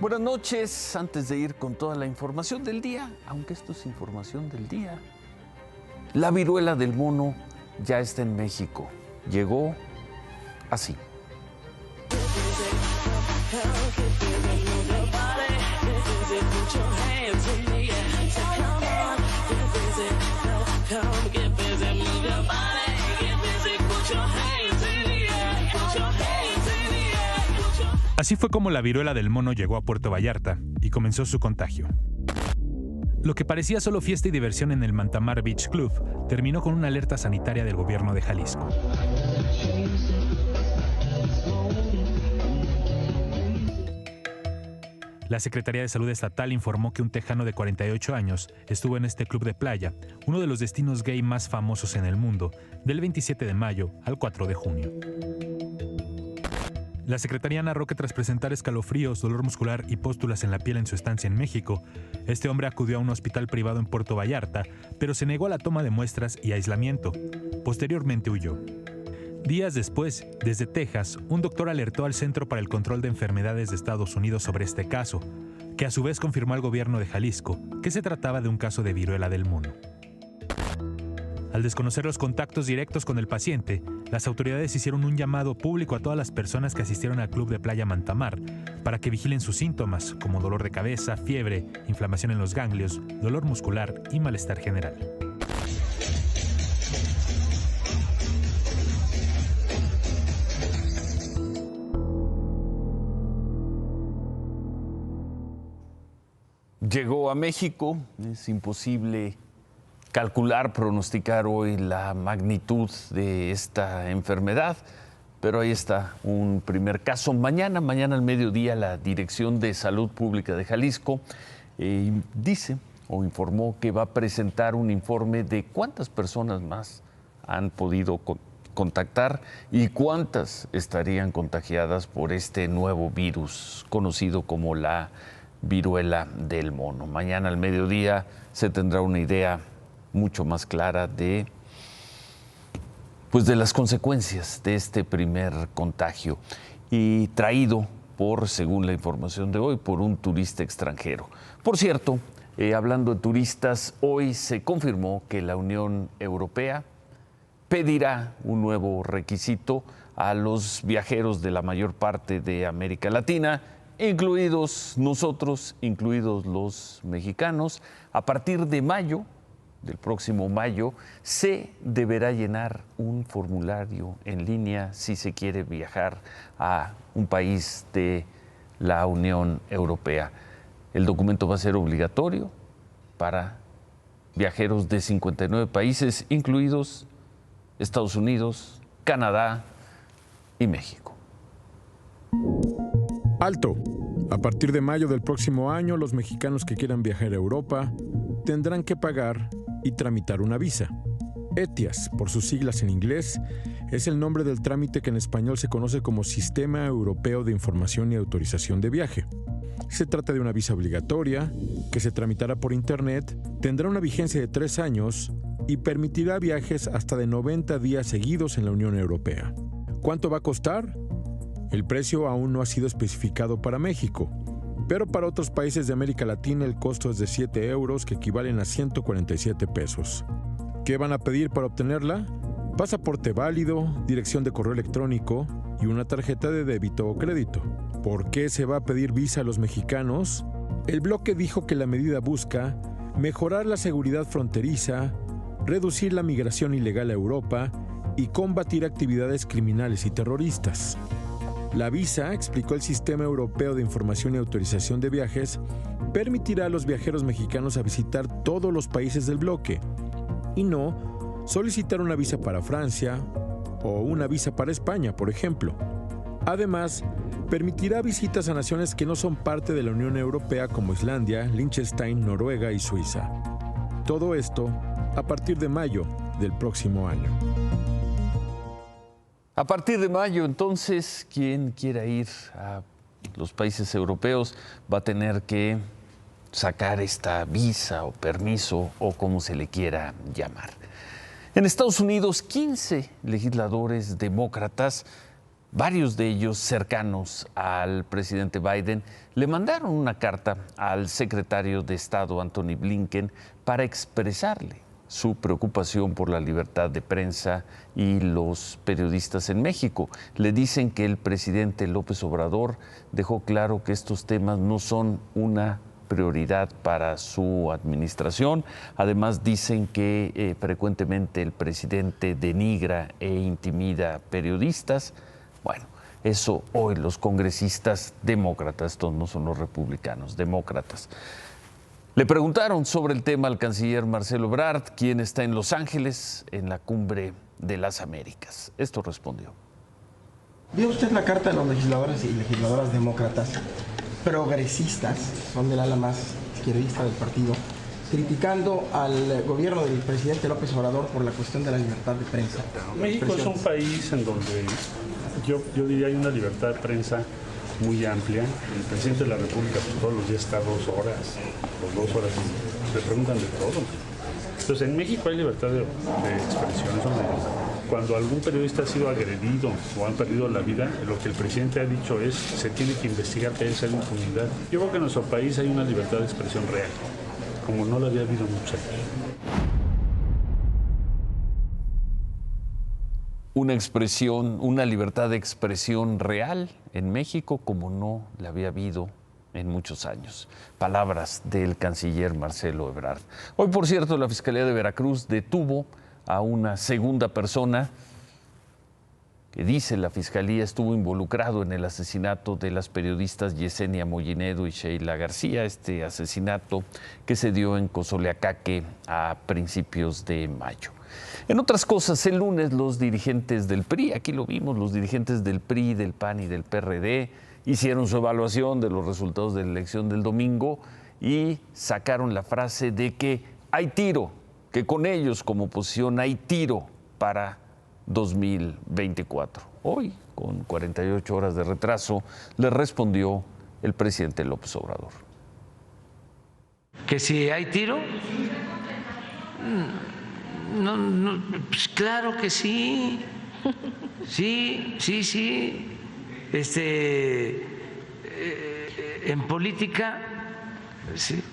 Buenas noches. Antes de ir con toda la información del día, aunque esto es información del día, la viruela del mono ya está en México. Llegó así. Así fue como la viruela del mono llegó a Puerto Vallarta y comenzó su contagio. Lo que parecía solo fiesta y diversión en el Mantamar Beach Club terminó con una alerta sanitaria del gobierno de Jalisco. La Secretaría de Salud Estatal informó que un tejano de 48 años estuvo en este club de playa, uno de los destinos gay más famosos en el mundo, del 27 de mayo al 4 de junio. La Secretaría narró que tras presentar escalofríos, dolor muscular y pústulas en la piel en su estancia en México, este hombre acudió a un hospital privado en Puerto Vallarta, pero se negó a la toma de muestras y aislamiento. Posteriormente huyó. Días después, desde Texas, un doctor alertó al Centro para el Control de Enfermedades de Estados Unidos sobre este caso, que a su vez confirmó al gobierno de Jalisco que se trataba de un caso de viruela del mono. Al desconocer los contactos directos con el paciente, las autoridades hicieron un llamado público a todas las personas que asistieron al club de playa Mantamar para que vigilen sus síntomas, como dolor de cabeza, fiebre, inflamación en los ganglios, dolor muscular y malestar general. Llegó a México, es imposible calcular, pronosticar hoy la magnitud de esta enfermedad, pero ahí está un primer caso. Mañana al mediodía, la Dirección de Salud Pública de Jalisco dice o informó que va a presentar un informe de cuántas personas más han podido contactar y cuántas estarían contagiadas por este nuevo virus conocido como la viruela del mono. Mañana al mediodía se tendrá una idea mucho más clara de las consecuencias de este primer contagio y traído por, según la información de hoy, por un turista extranjero. Por cierto, hablando de turistas, hoy se confirmó que la Unión Europea pedirá un nuevo requisito a los viajeros de la mayor parte de América Latina, incluidos nosotros, incluidos los mexicanos. A partir de mayo, del próximo mayo, se deberá llenar un formulario en línea si se quiere viajar a un país de la Unión Europea. El documento va a ser obligatorio para viajeros de 59 países, incluidos Estados Unidos, Canadá y México. Alto. A partir de mayo del próximo año, los mexicanos que quieran viajar a Europa tendrán que pagar y tramitar una visa. ETIAS, por sus siglas en inglés, es el nombre del trámite que en español se conoce como Sistema Europeo de Información y Autorización de Viaje. Se trata de una visa obligatoria que se tramitará por internet, tendrá una vigencia de 3 años y permitirá viajes hasta de 90 días seguidos en la Unión Europea. ¿Cuánto va a costar? El precio aún no ha sido especificado para México, pero para otros países de América Latina el costo es de 7 euros, que equivalen a 147 pesos. ¿Qué van a pedir para obtenerla? Pasaporte válido, dirección de correo electrónico y una tarjeta de débito o crédito. ¿Por qué se va a pedir visa a los mexicanos? El bloque dijo que la medida busca mejorar la seguridad fronteriza, reducir la migración ilegal a Europa y combatir actividades criminales y terroristas. La visa, explicó el Sistema Europeo de Información y Autorización de Viajes, permitirá a los viajeros mexicanos a visitar todos los países del bloque y no solicitar una visa para Francia o una visa para España, por ejemplo. Además, permitirá visitas a naciones que no son parte de la Unión Europea como Islandia, Liechtenstein, Noruega y Suiza. Todo esto a partir de mayo del próximo año. A partir de mayo, entonces, quien quiera ir a los países europeos va a tener que sacar esta visa o permiso o como se le quiera llamar. En Estados Unidos, 15 legisladores demócratas varios de ellos cercanos al presidente Biden, le mandaron una carta al secretario de Estado, Antony Blinken, para expresarle su preocupación por la libertad de prensa y los periodistas en México. Le dicen que el presidente López Obrador dejó claro que estos temas no son una prioridad para su administración. Además, dicen que frecuentemente el presidente denigra e intimida periodistas. Bueno, eso hoy los congresistas demócratas, estos no son los republicanos, demócratas, le preguntaron sobre el tema al canciller Marcelo Ebrard, quien está en Los Ángeles en la Cumbre de las Américas. Esto respondió. ¿Vio usted la carta de los legisladores y legisladoras demócratas progresistas, son del ala más izquierdista del partido, criticando al gobierno del presidente López Obrador por la cuestión de la libertad de prensa? México es un país en donde yo diría hay una libertad de prensa muy amplia. El presidente de la República pues, todos los días está 2 horas o 2 horas y le preguntan de todo. Entonces en México hay libertad de expresión. Cuando algún periodista ha sido agredido o han perdido la vida, lo que el presidente ha dicho es se tiene que investigar, que haya impunidad. Yo creo que en nuestro país hay una libertad de expresión real, como no la había habido muchos años. Una libertad de expresión real en México como no la había habido en muchos años. Palabras del canciller Marcelo Ebrard. Hoy, por cierto, la Fiscalía de Veracruz detuvo a una segunda persona que dice la Fiscalía estuvo involucrado en el asesinato de las periodistas Yesenia Mollinedo y Sheila García, este asesinato que se dio en Cozoleacaque a principios de mayo. En otras cosas, el lunes los dirigentes del PRI, aquí lo vimos, los dirigentes del PRI, del PAN y del PRD hicieron su evaluación de los resultados de la elección del domingo y sacaron la frase de que hay tiro, que con ellos como oposición hay tiro para 2024. Hoy, con 48 horas de retraso, le respondió el presidente López Obrador. ¿Que si hay tiro? No, pues claro que sí. Sí. En política, sí.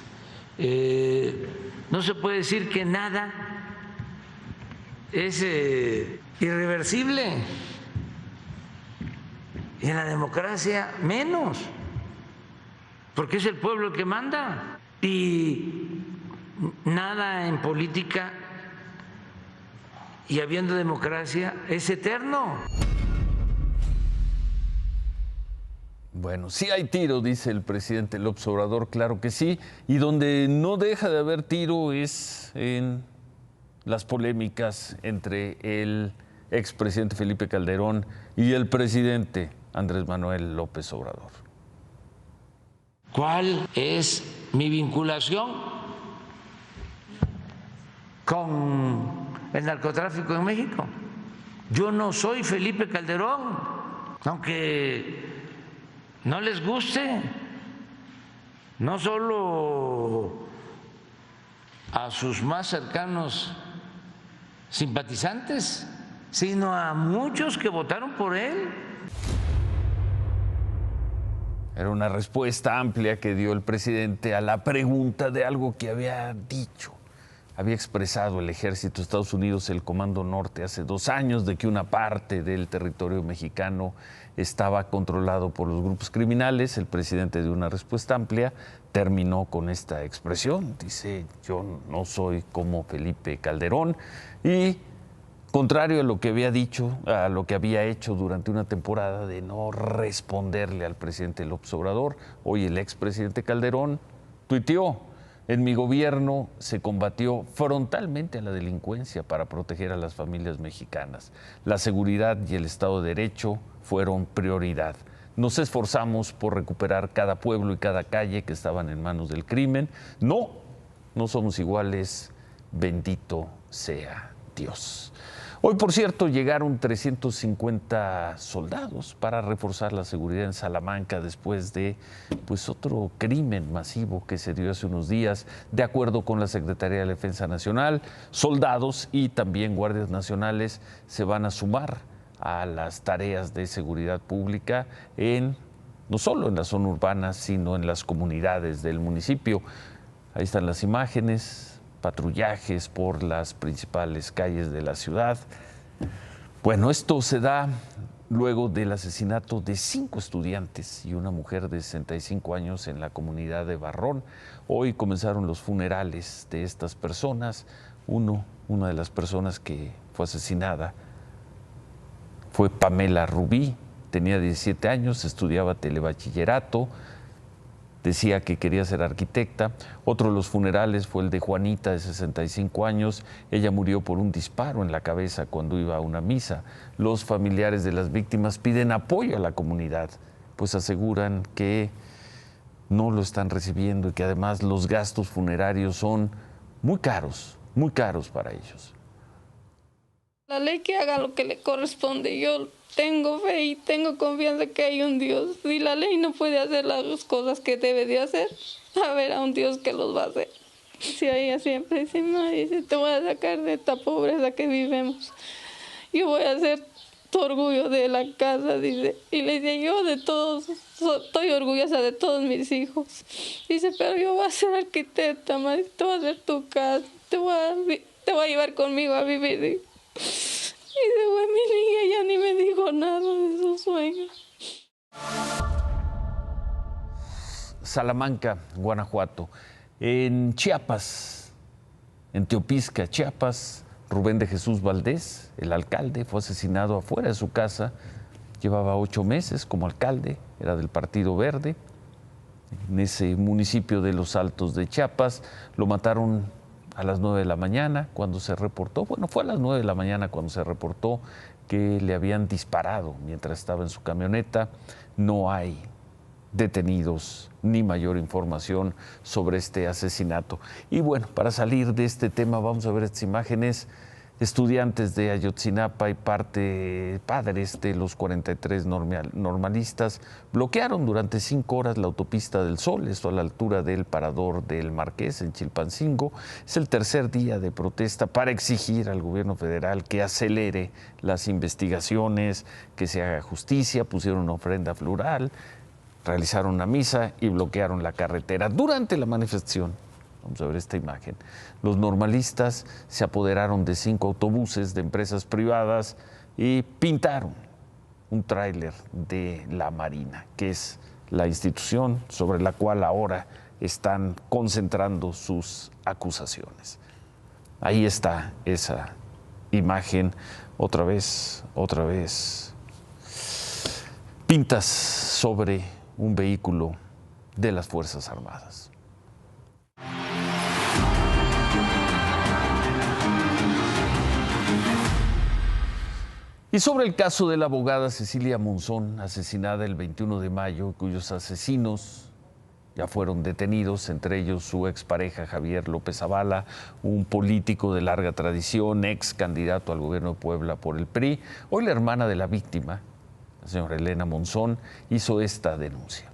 No se puede decir que nada es irreversible. Y en la democracia menos, porque es el pueblo el que manda. Y nada en política y habiendo democracia es eterno. Bueno, sí hay tiro, dice el presidente López Obrador, claro que sí, y donde no deja de haber tiro es en las polémicas entre el expresidente Felipe Calderón y el presidente Andrés Manuel López Obrador. ¿Cuál es mi vinculación con el narcotráfico en México? Yo no soy Felipe Calderón, aunque no les guste, no solo a sus más cercanos simpatizantes, sino a muchos que votaron por él. Era una respuesta amplia que dio el presidente a la pregunta de algo que había dicho. Había expresado el ejército de Estados Unidos, el Comando Norte, hace 2 años de que una parte del territorio mexicano estaba controlado por los grupos criminales. El presidente dio una respuesta amplia, terminó con esta expresión. Dice, yo no soy como Felipe Calderón. Y contrario a lo que había dicho, a lo que había hecho durante una temporada de no responderle al presidente López Obrador, hoy el expresidente Calderón tuiteó: en mi gobierno se combatió frontalmente a la delincuencia para proteger a las familias mexicanas. La seguridad y el Estado de Derecho fueron prioridad. Nos esforzamos por recuperar cada pueblo y cada calle que estaban en manos del crimen. No somos iguales, bendito sea Dios. Hoy, por cierto, llegaron 350 soldados para reforzar la seguridad en Salamanca después de otro crimen masivo que se dio hace unos días. De acuerdo con la Secretaría de Defensa Nacional, soldados y también guardias nacionales se van a sumar a las tareas de seguridad pública no solo en la zona urbana, sino en las comunidades del municipio. Ahí están las imágenes, patrullajes por las principales calles de la ciudad. Bueno, esto se da luego del asesinato de 5 estudiantes y una mujer de 65 años en la comunidad de Barrón. Hoy comenzaron los funerales de estas personas. Una de las personas que fue asesinada fue Pamela Rubí, tenía 17 años, estudiaba telebachillerato, decía que quería ser arquitecta. Otro de los funerales fue el de Juanita, de 65 años. Ella murió por un disparo en la cabeza cuando iba a una misa. Los familiares de las víctimas piden apoyo a la comunidad, pues aseguran que no lo están recibiendo y que además los gastos funerarios son muy caros para ellos. La ley que haga lo que le corresponde. Yo tengo fe y tengo confianza que hay un Dios. Si la ley no puede hacer las cosas que debe de hacer, a ver a un Dios que los va a hacer. Si ella siempre dice, te voy a sacar de esta pobreza que vivimos. Yo voy a hacer tu orgullo de la casa, dice. Y le dice, yo de todos, estoy orgullosa de todos mis hijos. Dice, pero yo voy a ser arquitecta, madre, te voy a hacer tu casa, te voy a llevar conmigo a vivir. Y se fue mi niña, ya ni me dijo nada de sus sueños. Salamanca, Guanajuato. En Chiapas, en Teopisca, Chiapas, Rubén de Jesús Valdés, el alcalde, fue asesinado afuera de su casa. Llevaba 8 meses como alcalde, era del Partido Verde. En ese municipio de Los Altos de Chiapas, lo mataron a las 9 de la mañana cuando se reportó, fue a las 9 de la mañana cuando se reportó que le habían disparado mientras estaba en su camioneta. No hay detenidos ni mayor información sobre este asesinato. Y bueno, para salir de este tema vamos a ver estas imágenes. Estudiantes de Ayotzinapa y padres de los 43 normalistas bloquearon durante 5 horas la autopista del Sol, esto a la altura del Parador del Marqués, en Chilpancingo. Es el tercer día de protesta para exigir al gobierno federal que acelere las investigaciones, que se haga justicia. Pusieron una ofrenda floral, realizaron una misa y bloquearon la carretera durante la manifestación. Vamos a ver esta imagen. Los normalistas se apoderaron de 5 autobuses de empresas privadas y pintaron un tráiler de la Marina, que es la institución sobre la cual ahora están concentrando sus acusaciones. Ahí está esa imagen, otra vez, pintas sobre un vehículo de las Fuerzas Armadas. Y sobre el caso de la abogada Cecilia Monzón, asesinada el 21 de mayo, cuyos asesinos ya fueron detenidos, entre ellos su expareja Javier López Zavala, un político de larga tradición, ex candidato al gobierno de Puebla por el PRI. Hoy la hermana de la víctima, la señora Elena Monzón, hizo esta denuncia.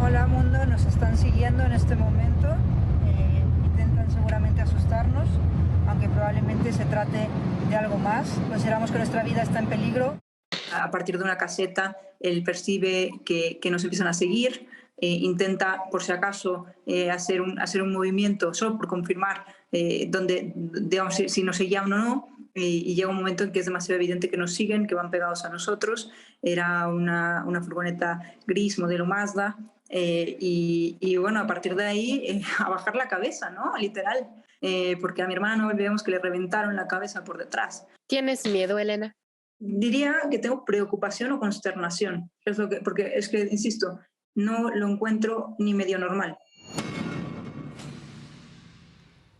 Hola mundo, nos están siguiendo en este momento, intentan seguramente asustarnos, aunque probablemente se trate de algo más. Consideramos que nuestra vida está en peligro. A partir de una caseta, él percibe que nos empiezan a seguir, intenta, por si acaso, hacer un movimiento solo por confirmar donde, digamos, si nos seguían o no, y llega un momento en que es demasiado evidente que nos siguen, que van pegados a nosotros. Era una furgoneta gris modelo Mazda, y bueno, a partir de ahí a bajar la cabeza, ¿no? Literal, porque a mi hermano vemos que le reventaron la cabeza por detrás. ¿Tienes miedo, Elena? Diría que tengo preocupación o consternación, porque es que, insisto, no lo encuentro ni medio normal.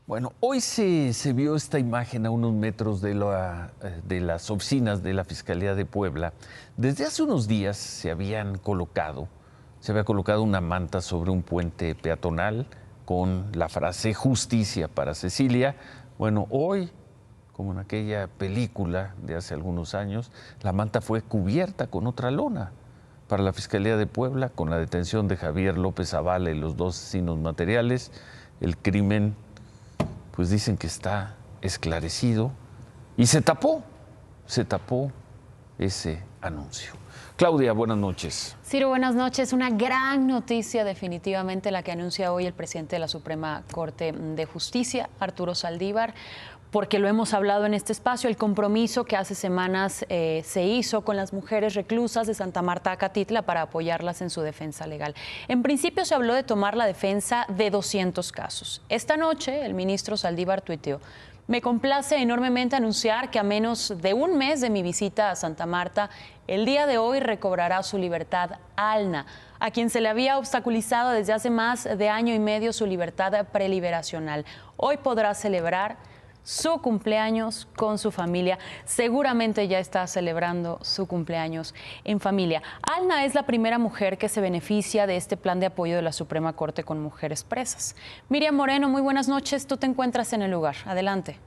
Bueno, hoy se vio esta imagen a unos metros de las oficinas de la Fiscalía de Puebla. Desde hace unos días se había colocado una manta sobre un puente peatonal con la frase "Justicia para Cecilia". Bueno, hoy, como en aquella película de hace algunos años, la manta fue cubierta con otra lona. Para la Fiscalía de Puebla, con la detención de Javier López Zavala y los 2 asesinos materiales, el crimen, pues dicen que está esclarecido y se tapó se tapó ese anuncio. Claudia, buenas noches. Ciro, buenas noches. Una gran noticia definitivamente la que anuncia hoy el presidente de la Suprema Corte de Justicia, Arturo Saldívar, porque lo hemos hablado en este espacio, el compromiso que hace semanas se hizo con las mujeres reclusas de Santa Marta, Acatitla, para apoyarlas en su defensa legal. En principio se habló de tomar la defensa de 200 casos. Esta noche el ministro Saldívar tuiteó: me complace enormemente anunciar que a menos de un mes de mi visita a Santa Marta, el día de hoy recobrará su libertad Alna, a quien se le había obstaculizado desde hace más de año y medio su libertad preliberacional. Hoy podrá celebrar su cumpleaños con su familia. Seguramente ya está celebrando su cumpleaños en familia. Alna es la primera mujer que se beneficia de este plan de apoyo de la Suprema Corte con mujeres presas. Miriam Moreno, muy buenas noches. Tú te encuentras en el lugar. Adelante.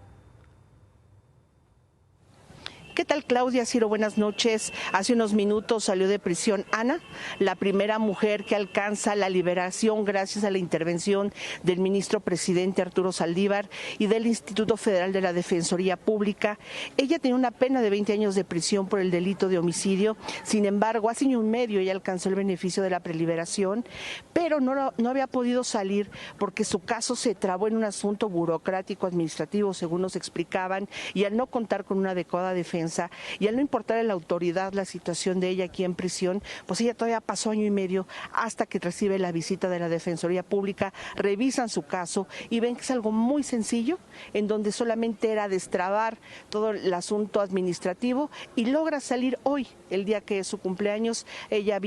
¿Qué tal, Claudia? Ciro, buenas noches. Hace unos minutos salió de prisión Ana, la primera mujer que alcanza la liberación gracias a la intervención del ministro presidente Arturo Saldívar y del Instituto Federal de la Defensoría Pública. Ella tenía una pena de 20 años de prisión por el delito de homicidio. Sin embargo, hace año y medio ella alcanzó el beneficio de la preliberación, pero no había podido salir porque su caso se trabó en un asunto burocrático administrativo, según nos explicaban, y al no contar con una adecuada defensa y al no importar a la autoridad la situación de ella aquí en prisión, pues ella todavía pasó año y medio hasta que recibe la visita de la Defensoría Pública, revisan su caso y ven que es algo muy sencillo, en donde solamente era destrabar todo el asunto administrativo y logra salir hoy, el día que es su cumpleaños. Ella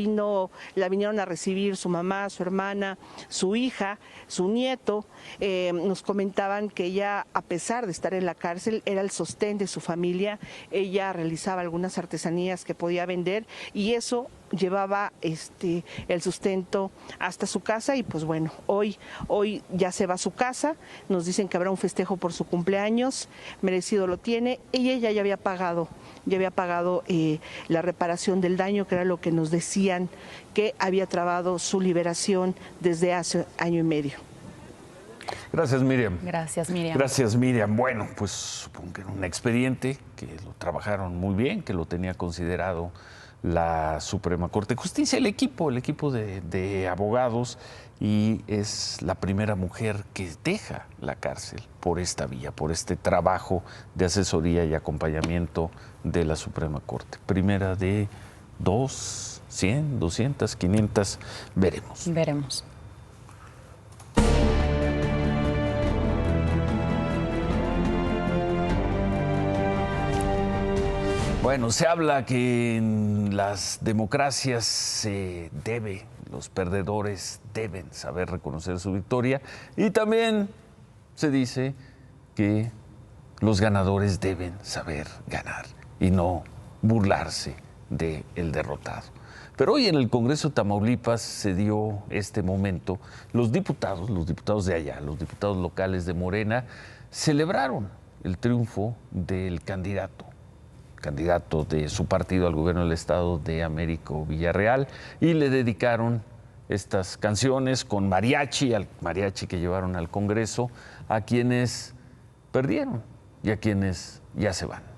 la vinieron a recibir su mamá, su hermana, su hija, su nieto. Nos comentaban que ella, a pesar de estar en la cárcel, era el sostén de su familia. Ella realizaba algunas artesanías que podía vender y eso llevaba el sustento hasta su casa. Y pues bueno, hoy ya se va a su casa. Nos dicen que habrá un festejo por su cumpleaños, merecido lo tiene, y ella ya había pagado la reparación del daño, que era lo que nos decían que había trabado su liberación desde hace año y medio. Gracias, Miriam. Gracias, Miriam. Gracias, Miriam. Bueno, pues supongo que era un expediente que lo trabajaron muy bien, que lo tenía considerado la Suprema Corte de Justicia, el equipo de abogados, y es la primera mujer que deja la cárcel por esta vía, por este trabajo de asesoría y acompañamiento de la Suprema Corte. Primera de 100, 200, 500, veremos. Veremos. Bueno, se habla que en las democracias los perdedores deben saber reconocer su victoria, y también se dice que los ganadores deben saber ganar y no burlarse del derrotado. Pero hoy en el Congreso de Tamaulipas se dio este momento. Los diputados de allá, los diputados locales de Morena, celebraron el triunfo del candidato de su partido al gobierno del estado de Américo Villarreal, y le dedicaron estas canciones con mariachi, al mariachi que llevaron al Congreso, a quienes perdieron y a quienes ya se van.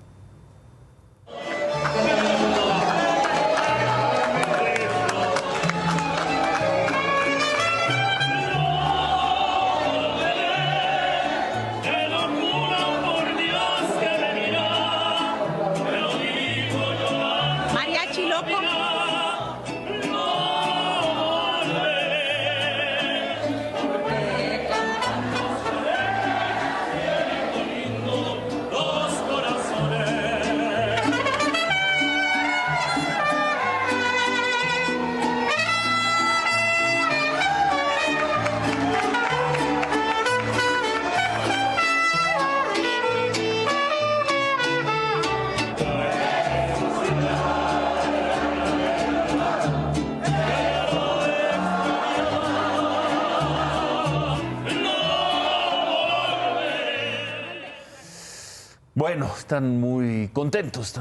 Bueno, están muy contentos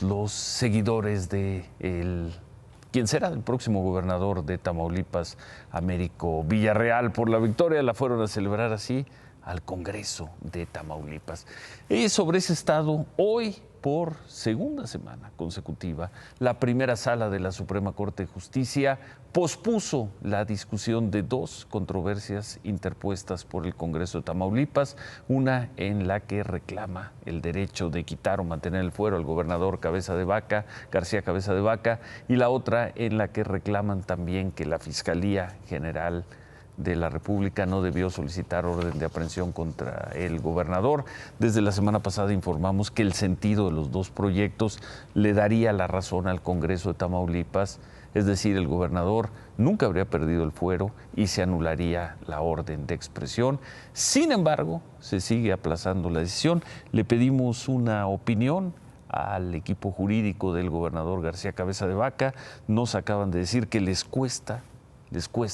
los seguidores de quien será el próximo gobernador de Tamaulipas, Américo Villarreal, por la victoria. La fueron a celebrar así al Congreso de Tamaulipas. Y sobre ese estado, hoy por segunda semana consecutiva, la primera sala de la Suprema Corte de Justicia pospuso la discusión de dos controversias interpuestas por el Congreso de Tamaulipas, una en la que reclama el derecho de quitar o mantener el fuero al gobernador García Cabeza de Vaca, y la otra en la que reclaman también que la Fiscalía General de la República no debió solicitar orden de aprehensión contra el gobernador. Desde la semana pasada informamos que el sentido de los dos proyectos le daría la razón al Congreso de Tamaulipas, es decir, el gobernador nunca habría perdido el fuero y se anularía la orden de expresión. Sin embargo, se sigue aplazando la decisión. Le pedimos una opinión al equipo jurídico del gobernador García Cabeza de Vaca. Nos acaban de decir que les cuesta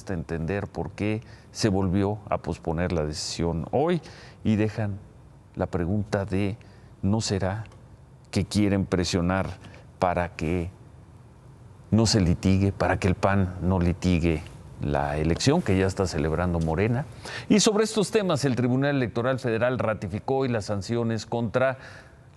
entender por qué se volvió a posponer la decisión hoy, y dejan la pregunta de ¿no será que quieren presionar para que no se litigue, para que el PAN no litigue la elección que ya está celebrando Morena? Y sobre estos temas, el Tribunal Electoral Federal ratificó hoy las sanciones contra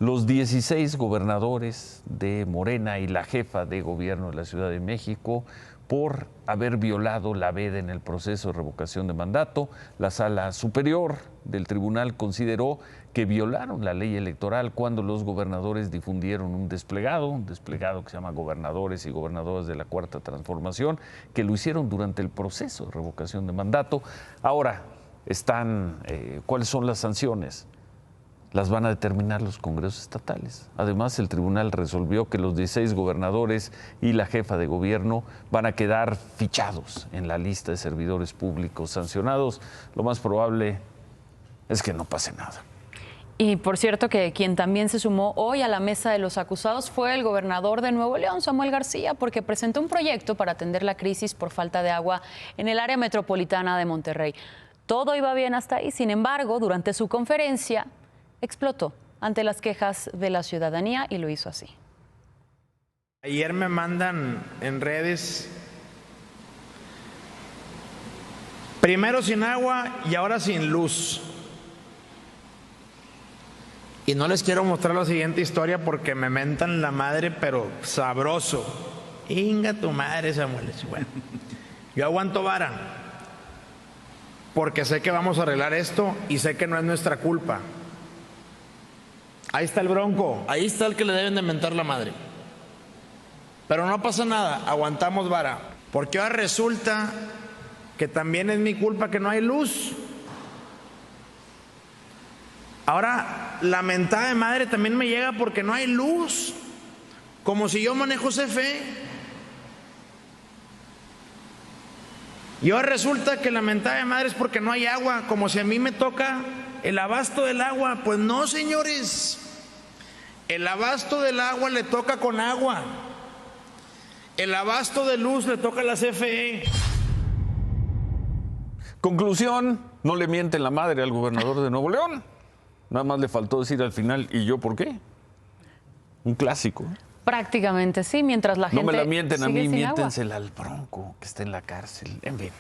los 16 gobernadores de Morena y la jefa de gobierno de la Ciudad de México por haber violado la veda en el proceso de revocación de mandato. La Sala Superior del Tribunal consideró que violaron la ley electoral cuando los gobernadores difundieron un desplegado que se llama Gobernadores y Gobernadoras de la Cuarta Transformación, que lo hicieron durante el proceso de revocación de mandato. Ahora, ¿cuáles son las sanciones? Las van a determinar los congresos estatales. Además, el tribunal resolvió que los 16 gobernadores y la jefa de gobierno van a quedar fichados en la lista de servidores públicos sancionados. Lo más probable es que no pase nada. Y por cierto que quien también se sumó hoy a la mesa de los acusados fue el gobernador de Nuevo León, Samuel García, porque presentó un proyecto para atender la crisis por falta de agua en el área metropolitana de Monterrey. Todo iba bien hasta ahí, sin embargo, durante su conferencia explotó ante las quejas de la ciudadanía y lo hizo así. Ayer me mandan en redes, primero sin agua y ahora sin luz. Y no les quiero mostrar la siguiente historia porque me mentan la madre, pero sabroso. Inga tu madre, Samuel. Bueno, yo aguanto vara porque sé que vamos a arreglar esto y sé que no es nuestra culpa. Ahí está el Bronco, ahí está el que le deben de mentar la madre. Pero no pasa nada, aguantamos vara. Porque ahora resulta que también es mi culpa que no hay luz. Ahora la mentada de madre también me llega porque no hay luz. Como si yo manejo CFE. Y ahora resulta que la mentada de madre es porque no hay agua, como si a mí me toca el abasto del agua. Pues no, señores. El abasto del agua le toca con agua. El abasto de luz le toca a la CFE. Conclusión, no le mienten la madre al gobernador de Nuevo León. Nada más le faltó decir al final, ¿y yo por qué? Un clásico. Prácticamente sí, mientras la gente no me la mienten a mí, miéntensela agua al Bronco, que está en la cárcel. En fin.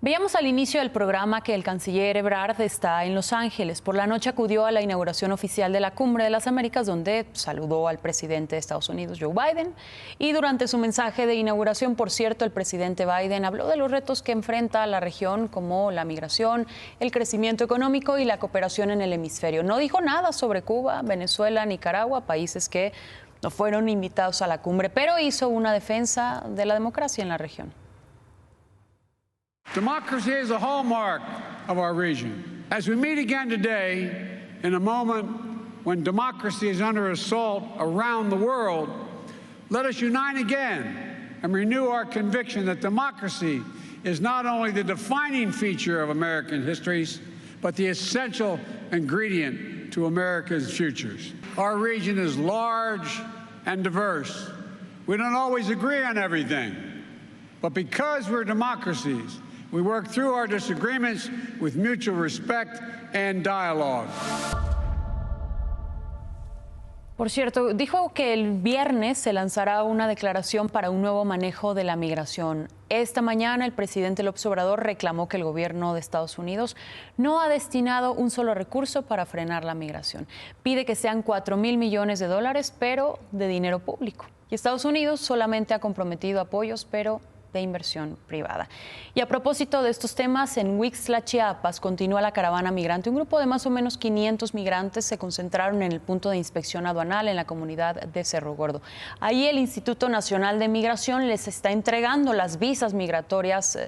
Veíamos al inicio del programa que el canciller Ebrard está en Los Ángeles. Por la noche acudió a la inauguración oficial de la Cumbre de las Américas, donde saludó al presidente de Estados Unidos, Joe Biden. Y durante su mensaje de inauguración, por cierto, el presidente Biden habló de los retos que enfrenta la región, como la migración, el crecimiento económico y la cooperación en el hemisferio. No dijo nada sobre Cuba, Venezuela, Nicaragua, países que no fueron invitados a la cumbre, pero hizo una defensa de la democracia en la región. Democracy is a hallmark of our region. As we meet again today, in a moment when democracy is under assault around the world, let us unite again and renew our conviction that democracy is not only the defining feature of American histories, but the essential ingredient to America's futures. Our region is large and diverse. We don't always agree on everything, but because we're democracies, we work through our disagreements with mutual respect and dialogue. Por cierto, dijo que el viernes se lanzará una declaración para un nuevo manejo de la migración. Esta mañana el presidente López Obrador reclamó que el gobierno de Estados Unidos no ha destinado un solo recurso para frenar la migración. Pide que sean $4,000 millones, pero de dinero público. Y Estados Unidos solamente ha comprometido apoyos, pero de inversión privada. Y a propósito de estos temas, en Huixtla, Chiapas, continúa la caravana migrante. Un grupo de más o menos 500 migrantes se concentraron en el punto de inspección aduanal en la comunidad de Cerro Gordo. Ahí el Instituto Nacional de Migración les está entregando las visas migratorias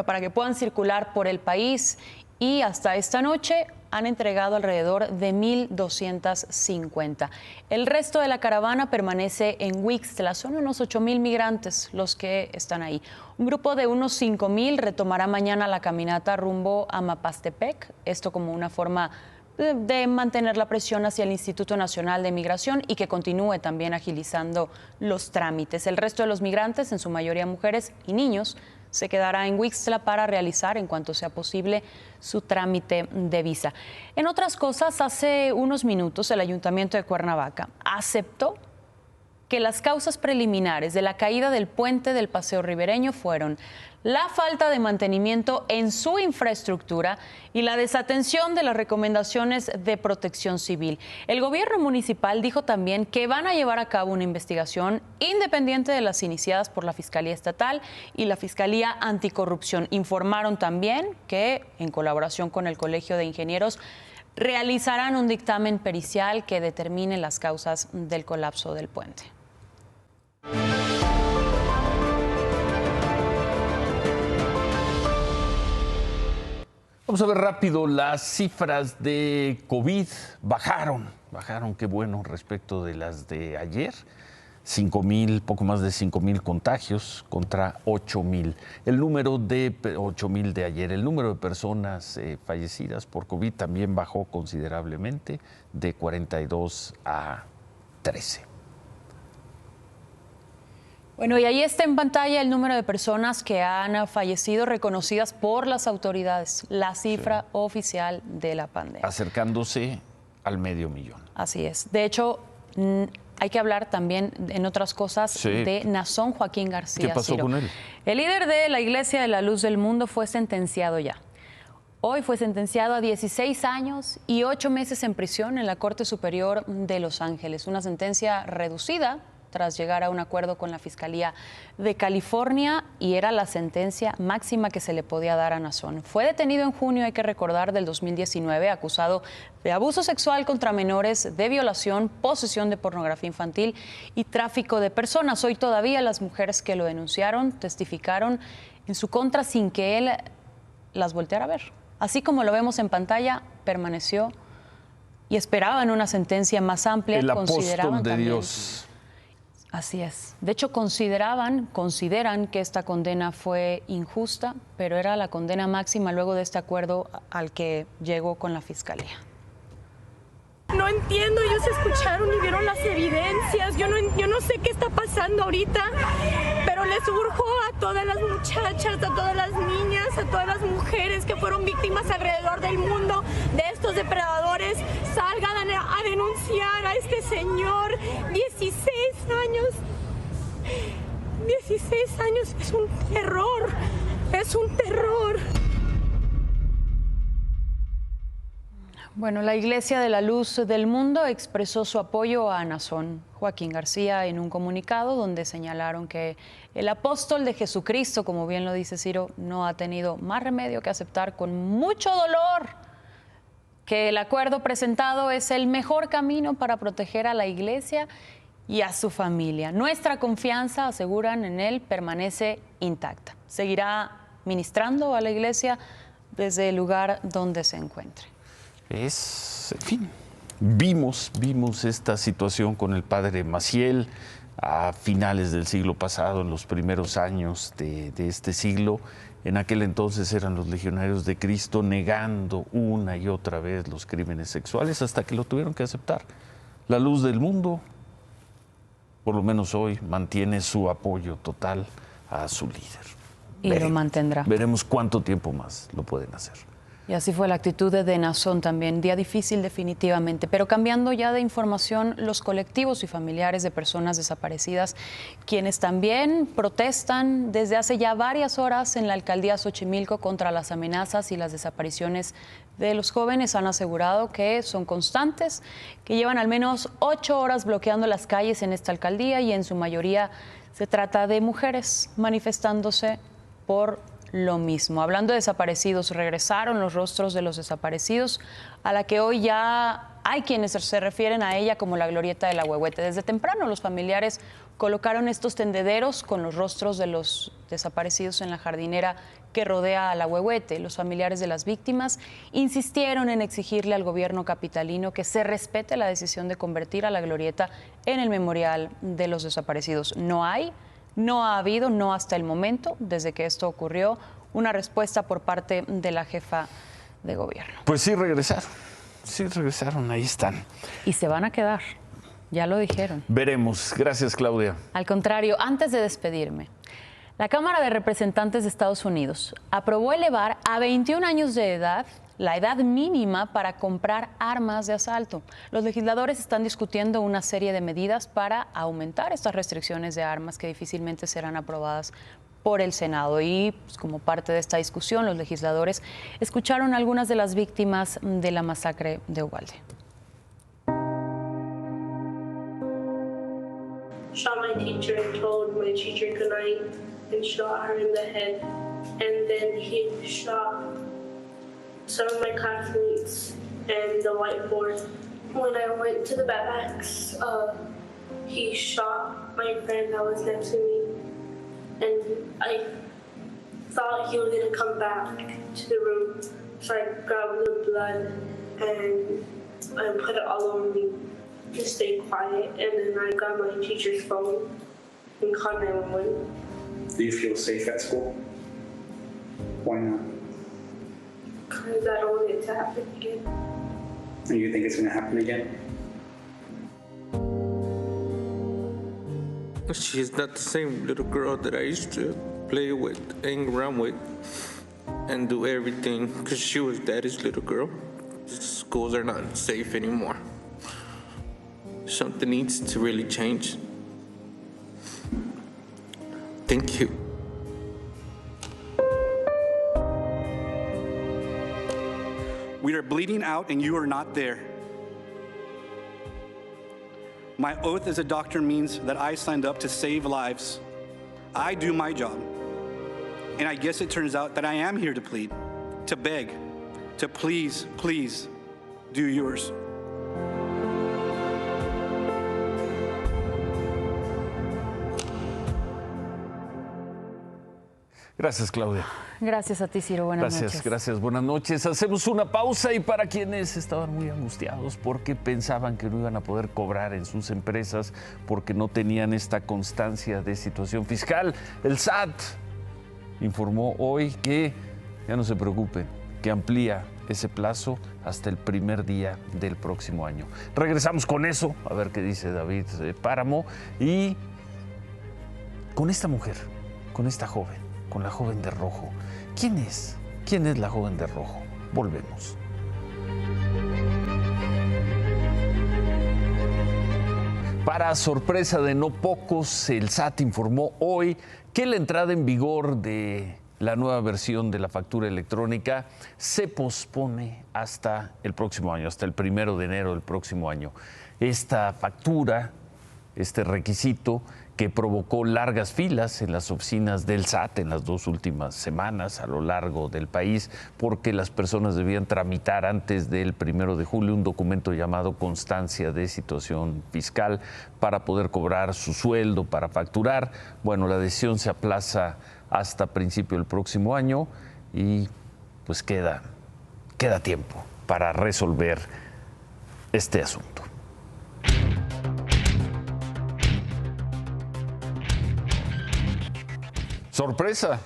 para que puedan circular por el país, y hasta esta noche han entregado alrededor de 1,250. El resto de la caravana permanece en Huixtla. Son unos 8,000 migrantes los que están ahí. Un grupo de unos 5,000 retomará mañana la caminata rumbo a Mapastepec, esto como una forma de mantener la presión hacia el Instituto Nacional de Migración y que continúe también agilizando los trámites. El resto de los migrantes, en su mayoría mujeres y niños, se quedará en Huixtla para realizar, en cuanto sea posible, su trámite de visa. En otras cosas, hace unos minutos el Ayuntamiento de Cuernavaca aceptó que las causas preliminares de la caída del puente del Paseo Ribereño fueron la falta de mantenimiento en su infraestructura y la desatención de las recomendaciones de Protección Civil. El gobierno municipal dijo también que van a llevar a cabo una investigación independiente de las iniciadas por la Fiscalía Estatal y la Fiscalía Anticorrupción. Informaron también que, en colaboración con el Colegio de Ingenieros, realizarán un dictamen pericial que determine las causas del colapso del puente. Vamos a ver rápido, las cifras de COVID bajaron, qué bueno, respecto de las de ayer. 5,000, poco más de 5,000 contagios contra 8,000. El número de 8,000 de ayer, el número de personas fallecidas por COVID también bajó considerablemente, de 42 a 13. Bueno, y ahí está en pantalla el número de personas que han fallecido reconocidas por las autoridades, la cifra oficial de la pandemia. Acercándose al 500,000. Así es. De hecho, hay que hablar también, en otras cosas, de Nazón Joaquín García. ¿Qué pasó con él? El líder de la Iglesia de la Luz del Mundo fue sentenciado ya. Hoy fue sentenciado a 16 años y 8 meses en prisión en la Corte Superior de Los Ángeles. Una sentencia reducida tras llegar a un acuerdo con la Fiscalía de California, y era la sentencia máxima que se le podía dar a Nazón. Fue detenido en junio, hay que recordar, del 2019, acusado de abuso sexual contra menores, de violación, posesión de pornografía infantil y tráfico de personas. Hoy todavía las mujeres que lo denunciaron testificaron en su contra sin que él las volteara a ver. Así como lo vemos en pantalla, permaneció y esperaban una sentencia más amplia. El apóstol de Dios. Así es. De hecho, consideran que esta condena fue injusta, pero era la condena máxima luego de este acuerdo al que llegó con la Fiscalía. No entiendo, ellos escucharon y vieron las evidencias. Yo no sé qué está pasando ahorita, pero les urjo a todas las muchachas, a todas las niñas, a todas las mujeres que fueron víctimas alrededor del mundo de estos depredadores, salgan a denunciar a este señor. 16 años. 16 años es un terror. Es un terror. Bueno, la Iglesia de la Luz del Mundo expresó su apoyo a Nazón Joaquín García en un comunicado donde señalaron que el apóstol de Jesucristo, como bien lo dice Ciro, no ha tenido más remedio que aceptar con mucho dolor que el acuerdo presentado es el mejor camino para proteger a la Iglesia y a su familia. Nuestra confianza, aseguran, en él permanece intacta. Seguirá ministrando a la Iglesia desde el lugar donde se encuentre. En fin, vimos esta situación con el padre Maciel a finales del siglo pasado, en los primeros años de este siglo. En aquel entonces eran los legionarios de Cristo negando una y otra vez los crímenes sexuales hasta que lo tuvieron que aceptar. La Luz del Mundo, por lo menos hoy, mantiene su apoyo total a su líder. Y lo mantendrá. Veremos cuánto tiempo más lo pueden hacer. Y así fue la actitud de Nazón también, día difícil definitivamente. Pero cambiando ya de información, los colectivos y familiares de personas desaparecidas, quienes también protestan desde hace ya varias horas en la alcaldía Xochimilco contra las amenazas y las desapariciones de los jóvenes, han asegurado que son constantes, que llevan al menos 8 horas bloqueando las calles en esta alcaldía y en su mayoría se trata de mujeres manifestándose por lo mismo. Hablando de desaparecidos, regresaron los rostros de los desaparecidos, a la que hoy ya hay quienes se refieren a ella como la glorieta del Ahuehuete. Desde temprano los familiares colocaron estos tendederos con los rostros de los desaparecidos en la jardinera que rodea al Ahuehuete. Los familiares de las víctimas insistieron en exigirle al gobierno capitalino que se respete la decisión de convertir a la glorieta en el memorial de los desaparecidos. No ha habido, no hasta el momento, desde que esto ocurrió, una respuesta por parte de la jefa de gobierno. Pues sí regresaron, ahí están. Y se van a quedar, ya lo dijeron. Veremos. Gracias, Claudia. Al contrario, antes de despedirme, la Cámara de Representantes de Estados Unidos aprobó elevar a 21 años de edad la edad mínima para comprar armas de asalto. Los legisladores están discutiendo una serie de medidas para aumentar estas restricciones de armas que difícilmente serán aprobadas por el Senado. Y pues, como parte de esta discusión, los legisladores escucharon a algunas de las víctimas de la masacre de Uvalde. Shot my teacher and told my teacher goodnight and shot her in the head. And then he shot some of my classmates and the whiteboard. When I went to the barracks, he shot my friend that was next to me. And I thought he was gonna come back to the room. So I grabbed the blood and put it all over me to stay quiet. And then I got my teacher's phone and called 911. Do you feel safe at school? Why not? Because I don't want it to happen again. And you think it's going to happen again? She's not the same little girl that I used to play with, hang around with, and do everything, because she was daddy's little girl. Schools are not safe anymore. Something needs to really change. Thank you. We are bleeding out and you are not there. My oath as a doctor means that I signed up to save lives. I do my job. And I guess it turns out that I am here to plead, to beg, to please, please do yours. Gracias, Claudia. Gracias a ti, Ciro. Buenas noches. Gracias, buenas noches. Hacemos una pausa y para quienes estaban muy angustiados porque pensaban que no iban a poder cobrar en sus empresas porque no tenían esta constancia de situación fiscal, el SAT informó hoy que ya no se preocupen, que amplía ese plazo hasta el primer día del próximo año. Regresamos con eso, a ver qué dice David Páramo, y con esta mujer, con esta joven, con la joven de rojo. ¿Quién es? ¿Quién es la joven de rojo? Volvemos. Para sorpresa de no pocos, el SAT informó hoy que la entrada en vigor de la nueva versión de la factura electrónica se pospone hasta el próximo año, hasta el 1 de enero del próximo año. Esta factura, este requisito que provocó largas filas en las oficinas del SAT en las 2 últimas semanas a lo largo del país, porque las personas debían tramitar antes del 1 de julio un documento llamado constancia de situación fiscal para poder cobrar su sueldo, para facturar. Bueno, la decisión se aplaza hasta principio del próximo año y pues queda tiempo para resolver este asunto. Sorpresa.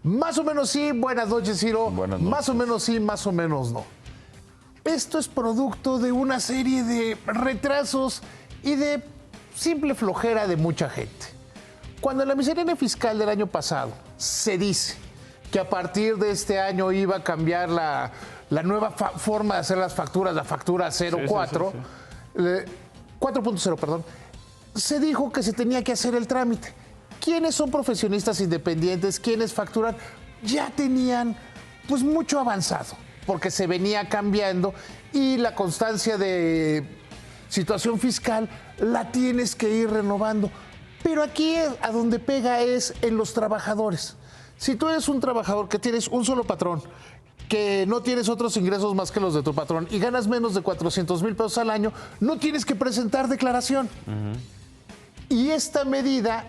Más o menos sí, buenas noches, Ciro. Buenas noches. Más o menos sí, más o menos no. Esto es producto de una serie de retrasos y de simple flojera de mucha gente. Cuando en la miscelánea fiscal del año pasado se dice que a partir de este año iba a cambiar la la nueva forma de hacer las facturas, la factura 04, 4.0, perdón, se dijo que se tenía que hacer el trámite. ¿Quiénes son profesionistas independientes? ¿Quiénes facturan? Ya tenían pues mucho avanzado, porque se venía cambiando y la constancia de situación fiscal la tienes que ir renovando. Pero aquí a donde pega es en los trabajadores. Si tú eres un trabajador que tienes un solo patrón, que no tienes otros ingresos más que los de tu patrón y ganas menos de 400,000 pesos al año, no tienes que presentar declaración. Y esta medida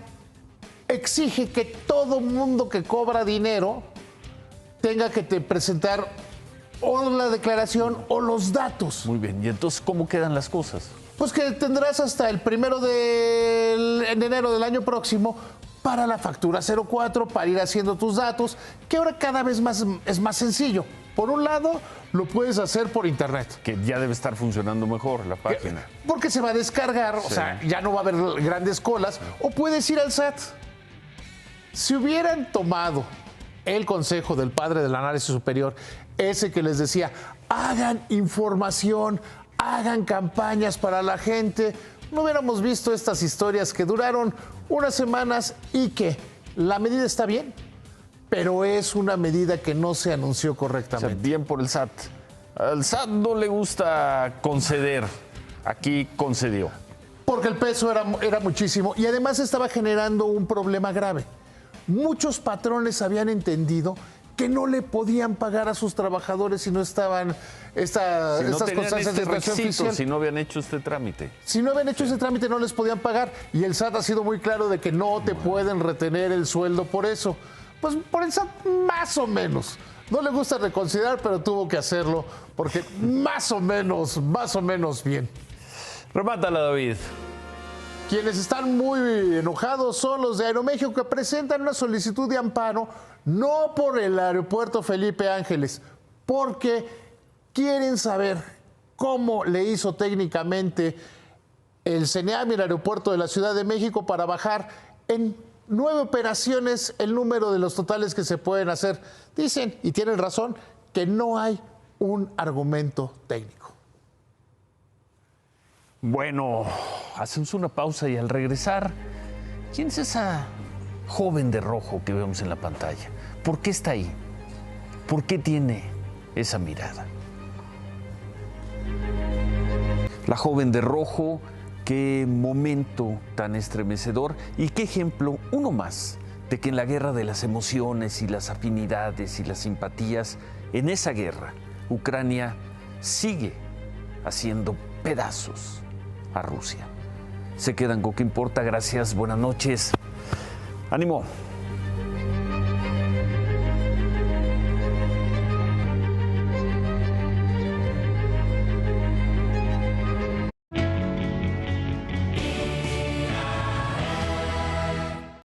exige que todo mundo que cobra dinero tenga que presentar o la declaración o los datos. Muy bien, ¿y entonces cómo quedan las cosas? Pues que tendrás hasta el 1 de enero del año próximo para la factura 04, para ir haciendo tus datos, que ahora cada vez es más sencillo. Por un lado, lo puedes hacer por internet. Que ya debe estar funcionando mejor la página. Porque se va a descargar, o sea, ya no va a haber grandes colas, o puedes ir al SAT. Si hubieran tomado el consejo del padre del análisis superior, ese que les decía, hagan información, hagan campañas para la gente, no hubiéramos visto estas historias que duraron unas semanas y que la medida está bien, pero es una medida que no se anunció correctamente. O sea, bien por el SAT. Al SAT no le gusta conceder, aquí concedió. Porque el peso era muchísimo y además estaba generando un problema grave. Muchos patrones habían entendido que no le podían pagar a sus trabajadores si no estaban estas constancias de situación fiscal. Si no habían hecho este trámite. Si no habían hecho ese trámite no les podían pagar y el SAT ha sido muy claro de que no te pueden retener el sueldo por eso. Pues por el SAT más o menos. No le gusta reconsiderar, pero tuvo que hacerlo porque más o menos bien. Remátala, David. Quienes están muy enojados son los de Aeroméxico, que presentan una solicitud de amparo no por el aeropuerto Felipe Ángeles, porque quieren saber cómo le hizo técnicamente el CENEAM y el aeropuerto de la Ciudad de México para bajar en 9 operaciones el número de los totales que se pueden hacer. Dicen, y tienen razón, que no hay un argumento técnico. Bueno, hacemos una pausa y al regresar, ¿quién es esa joven de rojo que vemos en la pantalla? ¿Por qué está ahí? ¿Por qué tiene esa mirada? La joven de rojo, qué momento tan estremecedor y qué ejemplo, uno más, de que en la guerra de las emociones y las afinidades y las simpatías, en esa guerra, Ucrania sigue haciendo pedazos a Rusia. Se quedan con ¿Qué importa? Gracias, buenas noches. ¡Ánimo!